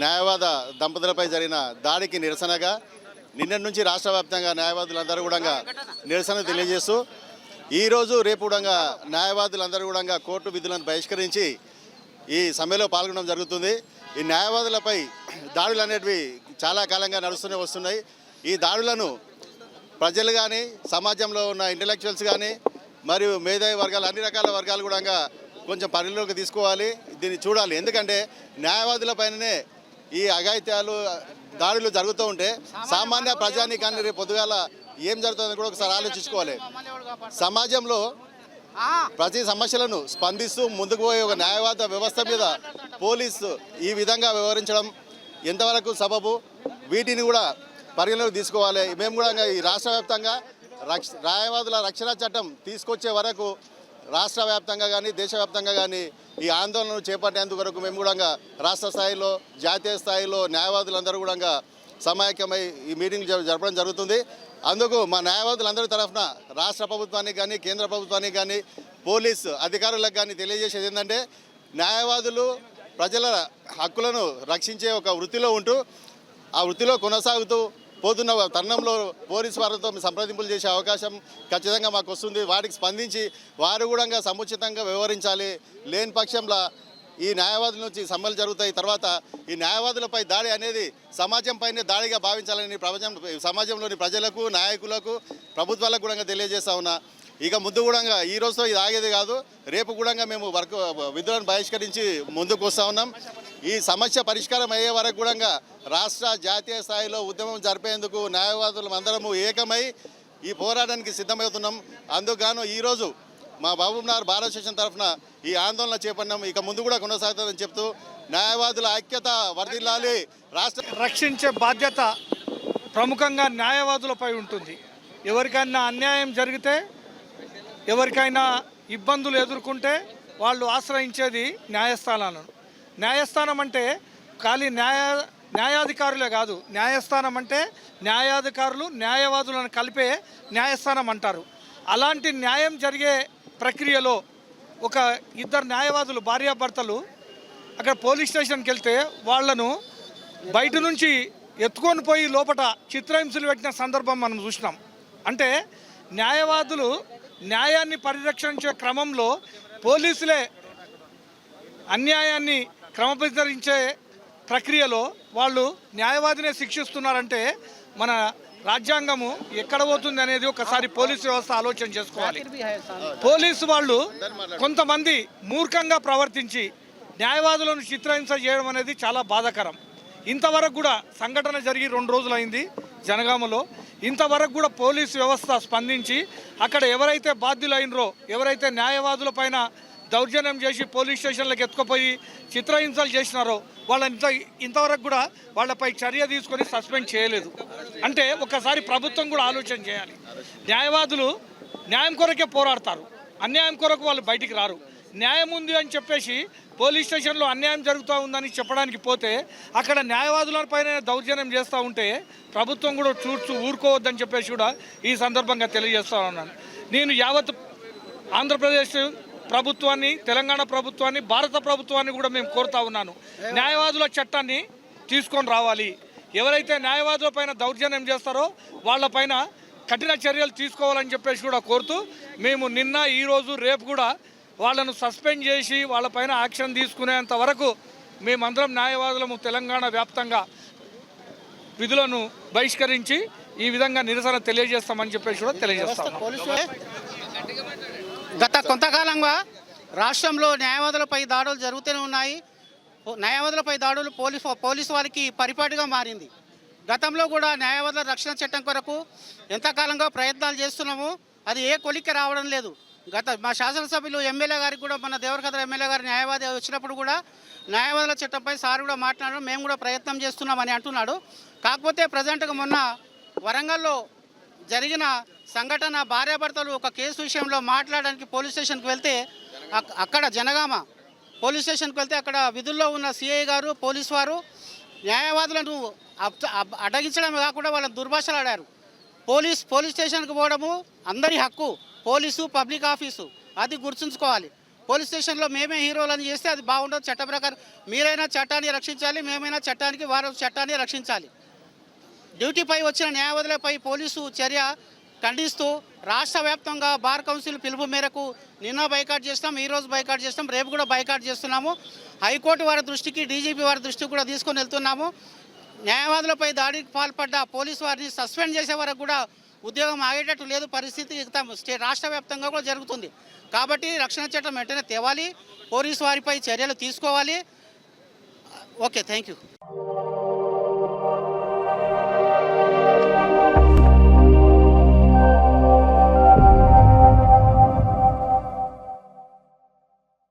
న్యాయవాద దంపతులపై జరిగిన దాడికి నిరసనగా నిన్నటి నుంచి రాష్ట్ర వ్యాప్తంగా న్యాయవాదులందరూ కూడా నిరసన తెలియజేస్తూ ఈరోజు రేపు కూడా న్యాయవాదులందరూ కూడా కోర్టు విధులను బహిష్కరించి ఈ సమ్మెలో పాల్గొనడం జరుగుతుంది. ఈ న్యాయవాదులపై దాడులు అనేటివి చాలా కాలంగా నడుస్తూనే వస్తున్నాయి. ఈ దాడులను ప్రజలు కానీ సమాజంలో ఉన్న ఇంటలెక్చువల్స్ కానీ మరియు మేధావి వర్గాలు అన్ని రకాల వర్గాలు కూడా కొంచెం పరిధిలోకి తీసుకోవాలి, దీన్ని చూడాలి. ఎందుకంటే న్యాయవాదులపైననే ఈ అఘాయిత్యాలు దాడులు జరుగుతూ ఉంటే సామాన్య ప్రజానీకాన్ని రేపు పొద్దుగాల ఏం జరుగుతుందని కూడా ఒకసారి ఆలోచించుకోవాలి. సమాజంలో ప్రతి సమస్యలను స్పందిస్తూ ముందుకు పోయే ఒక న్యాయవాద వ్యవస్థ మీద పోలీసు ఈ విధంగా వ్యవహరించడం ఎంతవరకు సబబు, వీటిని కూడా పరిగణలోకి తీసుకోవాలి. మేము కూడా ఈ రాష్ట్ర వ్యాప్తంగా న్యాయవాదుల రక్షణ చట్టం తీసుకొచ్చే వరకు రాష్ట్ర వ్యాప్తంగా కానీ దేశవ్యాప్తంగా కానీ ఈ ఆందోళనను చేపట్టేందుకు వరకు మేము కూడా రాష్ట్ర స్థాయిలో జాతీయ స్థాయిలో న్యాయవాదులందరూ కూడా సమాయకమై ఈ మీటింగ్ జరపడం జరుగుతుంది. అందుకు మా న్యాయవాదులందరి తరఫున రాష్ట్ర ప్రభుత్వానికి కానీ కేంద్ర ప్రభుత్వానికి కానీ పోలీసు అధికారులకు కానీ తెలియజేసేది ఏంటంటే, న్యాయవాదులు ప్రజల హక్కులను రక్షించే ఒక వృత్తిలో ఉంటూ ఆ వృత్తిలో కొనసాగుతూ పోతున్న తరుణంలో పోలీసు వారితో సంప్రదింపులు చేసే అవకాశం ఖచ్చితంగా మాకు వస్తుంది. వాటికి స్పందించి వారు కూడా సముచితంగా వ్యవహరించాలి. లేని పక్షంలో ఈ న్యాయవాదుల నుంచి సమ్మెలు జరుగుతాయి. తర్వాత ఈ న్యాయవాదులపై దాడి అనేది సమాజంపైనే దాడిగా భావించాలని సమాజంలోని ప్రజలకు, నాయకులకు, ప్రభుత్వాలకు కూడా తెలియజేస్తా ఉన్నా. ఇక ముందు కూడా ఈ రోజుతో ఇది ఆగేది కాదు, రేపు కూడా మేము విధులను బహిష్కరించి ముందుకు వస్తూ ఉన్నాం. ఈ సమస్య పరిష్కారం అయ్యే వరకు కూడా రాష్ట్ర జాతీయ స్థాయిలో ఉద్యమం జరిపేందుకు న్యాయవాదులు అందరము ఏకమై ఈ పోరాటానికి సిద్ధమవుతున్నాం. అందుకుగాను ఈరోజు మా మహబూబ్నగర్ బార్ అసోసియేషన్ తరఫున ఈ ఆందోళన చేపట్టినాం. ఇక ముందు కూడా కొనసాగుతుందని చెప్తూ న్యాయవాదుల ఐక్యత వర్ధిల్లాలి. రాష్ట్ర రక్షించే బాధ్యత ప్రముఖంగా న్యాయవాదులపై ఉంటుంది. ఎవరికైనా అన్యాయం జరిగితే, ఎవరికైనా ఇబ్బందులు ఎదుర్కొంటే వాళ్ళు ఆశ్రయించేది న్యాయస్థానాలను. న్యాయస్థానం అంటే ఖాళీ న్యాయాధికారులే కాదు, న్యాయస్థానం అంటే న్యాయాధికారులు న్యాయవాదులను కలిపే న్యాయస్థానం అంటారు. అలాంటి న్యాయం జరిగే ప్రక్రియలో ఒక ఇద్దరు న్యాయవాదులు భార్యాభర్తలు అక్కడ పోలీస్ స్టేషన్కి వెళ్తే వాళ్లను బయట నుంచి ఎత్తుకొని పోయి లోపల చిత్రహింసలు పెట్టిన సందర్భం మనం చూసినాం. అంటే న్యాయవాదులు న్యాయాన్ని పరిరక్షించే క్రమంలో పోలీసులే అన్యాయాన్ని క్రమబద్ధరించే ప్రక్రియలో వాళ్ళు న్యాయవాదినే శిక్షిస్తున్నారంటే మన రాజ్యాంగము ఎక్కడ పోతుంది అనేది ఒకసారి పోలీసు వ్యవస్థ ఆలోచన చేసుకోవాలి. పోలీసు వాళ్ళు కొంతమంది మూర్ఖంగా ప్రవర్తించి న్యాయవాదులను చిత్రహింస చేయడం అనేది చాలా బాధాకరం. ఇంతవరకు కూడా సంఘటన జరిగి 2 రోజులైంది జనగామలో. ఇంతవరకు కూడా పోలీసు వ్యవస్థ స్పందించి అక్కడ ఎవరైతే బాధ్యులైనరో, ఎవరైతే న్యాయవాదుల పైన దౌర్జన్యం చేసి పోలీస్ స్టేషన్లకు ఎత్తుకుపోయి చిత్రహింసలు చేసినారో వాళ్ళని ఇంతవరకు కూడా వాళ్ళపై చర్య తీసుకొని సస్పెండ్ చేయలేదు. అంటే ఒకసారి ప్రభుత్వం కూడా ఆలోచన చేయాలి. న్యాయవాదులు న్యాయం కొరకే పోరాడతారు, అన్యాయం కొరకు వాళ్ళు బయటికి రారు. న్యాయం ఉంది అని చెప్పేసి పోలీస్ స్టేషన్లో అన్యాయం జరుగుతూ ఉందని చెప్పడానికి పోతే అక్కడ న్యాయవాదులపైన దౌర్జన్యం చేస్తూ ఉంటే ప్రభుత్వం కూడా ఊరుకోవద్దని చెప్పేసి కూడా ఈ సందర్భంగా తెలియజేస్తూ ఉన్నాను. నేను యావత్ ఆంధ్రప్రదేశ్ ప్రభుత్వాన్ని, తెలంగాణ ప్రభుత్వాన్ని, భారత ప్రభుత్వాన్ని కూడా మేము కోరుతా ఉన్నాను, న్యాయవాదుల చట్టాన్ని తీసుకొని రావాలి. ఎవరైతే న్యాయవాదుల పైన దౌర్జన్యం చేస్తారో వాళ్ళపైన కఠిన చర్యలు తీసుకోవాలని చెప్పేసి కూడా కోరుతూ మేము నిన్న, ఈరోజు, రేపు కూడా వాళ్ళను సస్పెండ్ చేసి వాళ్ళపైన యాక్షన్ తీసుకునేంత వరకు మేమందరం న్యాయవాదులము తెలంగాణ వ్యాప్తంగా విధులను బహిష్కరించి ఈ విధంగా నిరసన తెలియజేస్తామని చెప్పేసి కూడా తెలియజేస్తాం. గత కొంతకాలంగా రాష్ట్రంలో న్యాయవాదులపై దాడులు జరుగుతూనే ఉన్నాయి. న్యాయవాదులపై దాడులు పోలీసు వారికి పరిపాటిగా మారింది. గతంలో కూడా న్యాయవాదుల రక్షణ చట్టం కొరకు ఎంతకాలంగా ప్రయత్నాలు చేస్తున్నాము, అది ఏ కొలిక్కి రావడం లేదు. మా శాసనసభ్యులు ఎమ్మెల్యే గారికి కూడా, మన దేవరకద్ర ఎమ్మెల్యే గారు న్యాయవాది వచ్చినప్పుడు కూడా న్యాయవాదుల చట్టంపై సార్ కూడా మాట్లాడడం, మేము కూడా ప్రయత్నం చేస్తున్నామని అంటున్నాడు. కాకపోతే ప్రజెంట్గా మొన్న వరంగల్లో జరిగిన సంఘటన, భార్యాభర్తలు ఒక కేసు విషయంలో మాట్లాడడానికి పోలీస్ స్టేషన్కి వెళ్తే, అక్కడ జనగామ పోలీస్ స్టేషన్కి వెళ్తే అక్కడ విధుల్లో ఉన్న సిఐ గారు, పోలీసు వారు న్యాయవాదులను అడ్డగించడమే కాకుండా వాళ్ళని దుర్భాషలు ఆడారు. పోలీస్ స్టేషన్కి పోవడము అందరి హక్కు, పోలీసు పబ్లిక్ ఆఫీసు, అది గుర్తుంచుకోవాలి. పోలీస్ స్టేషన్లో మేమే హీరోలని చేస్తే అది బాగుండదు. చట్ట ప్రకారం మీరైనా చట్టాన్ని రక్షించాలి, మేమైనా వారు చట్టాన్ని రక్షించాలి. డ్యూటీపై వచ్చిన న్యాయవాదులపై పోలీసు చర్య ఖండిస్తూ రాష్ట్ర వ్యాప్తంగా బార్ కౌన్సిల్ పిలుపు మేరకు నిన్న బైకాట్ చేస్తాం, ఈరోజు బైకాట్ చేస్తాం, రేపు కూడా బైకాట్ చేస్తున్నాము. హైకోర్టు వారి దృష్టికి, డీజీపీ వారి దృష్టికి కూడా తీసుకొని వెళ్తున్నాము. న్యాయవాదులపై దాడికి పాల్పడ్డ పోలీసు వారిని సస్పెండ్ చేసే వరకు కూడా ఉద్యోగం ఆగేటట్టు లేదు. పరిస్థితి రాష్ట్ర వ్యాప్తంగా కూడా జరుగుతుంది. కాబట్టి రక్షణ చట్టం వెంటనే తేవాలి, పోలీసు వారిపై చర్యలు తీసుకోవాలి. Okay, thank you.